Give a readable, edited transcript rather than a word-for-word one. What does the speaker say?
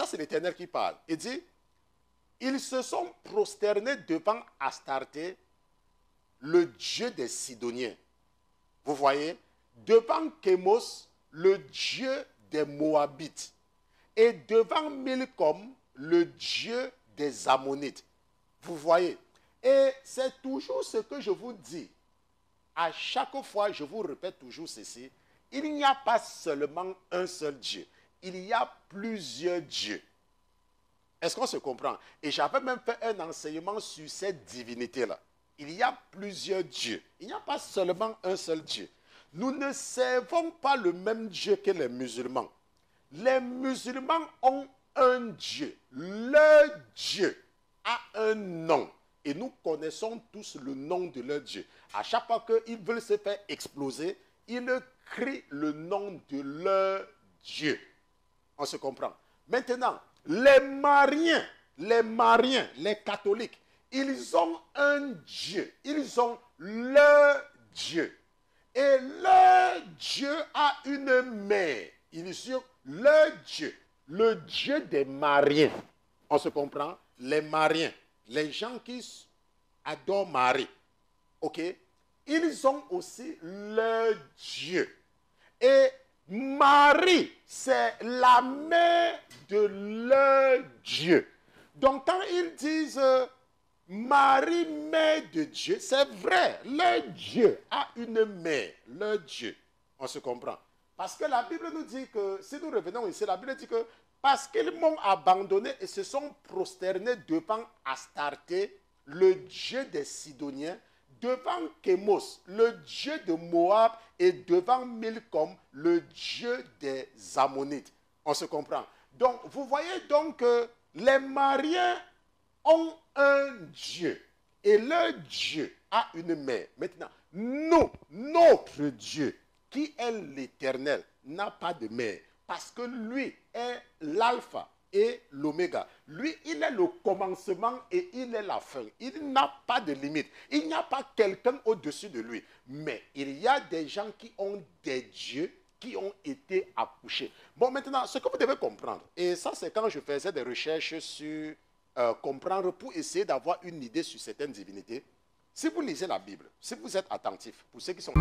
c'est l'Éternel qui parle. Il dit, ils se sont prosternés devant Astarté, le dieu des Sidoniens. Vous voyez, devant Kémos, le dieu des Moabites. Et devant Milcom, le dieu des Ammonites. Vous voyez. Et c'est toujours ce que je vous dis. À chaque fois, je vous répète toujours ceci. Il n'y a pas seulement un seul Dieu. Il y a plusieurs dieux. Est-ce qu'on se comprend? Et j'avais même fait un enseignement sur cette divinité-là. Il y a plusieurs dieux. Il n'y a pas seulement un seul Dieu. Nous ne servons pas le même Dieu que les musulmans. Les musulmans ont un Dieu. Leur Dieu a un nom. Et nous connaissons tous le nom de leur Dieu. À chaque fois qu'ils veulent se faire exploser, ils crient le nom de leur Dieu. On se comprend. Maintenant, les Mariens, les catholiques, ils ont un Dieu. Ils ont leur Dieu. Et leur Dieu a une mère. Ils sont leur Dieu. Le Dieu des Mariens. On se comprend? Les Mariens. Les gens qui adorent Marie. Ok? Ils ont aussi leur Dieu. Et Marie, c'est la mère de leur Dieu. Donc quand ils disent Marie, mère de Dieu, c'est vrai, leur Dieu a une mère, leur Dieu. On se comprend. Parce que la Bible nous dit que, si nous revenons ici, la Bible dit que parce qu'ils m'ont abandonné et se sont prosternés devant Astarté, le dieu des Sidoniens, devant Kémos, le dieu de Moab, et devant Milcom, le dieu des Ammonites. On se comprend. Donc, vous voyez donc que les Mariens ont un Dieu. Et leur Dieu a une mère. Maintenant, nous, notre Dieu, qui est l'Éternel, n'a pas de mère. Parce que lui est l'alpha et l'oméga. Lui, il est le commencement et il est la fin. Il n'a pas de limite. Il n'y a pas quelqu'un au-dessus de lui. Mais il y a des gens qui ont des dieux qui ont été accouchés. Bon, maintenant, ce que vous devez comprendre, et ça c'est quand je faisais des recherches sur comprendre pour essayer d'avoir une idée sur certaines divinités. Si vous lisez la Bible, si vous êtes attentif, pour ceux qui sont...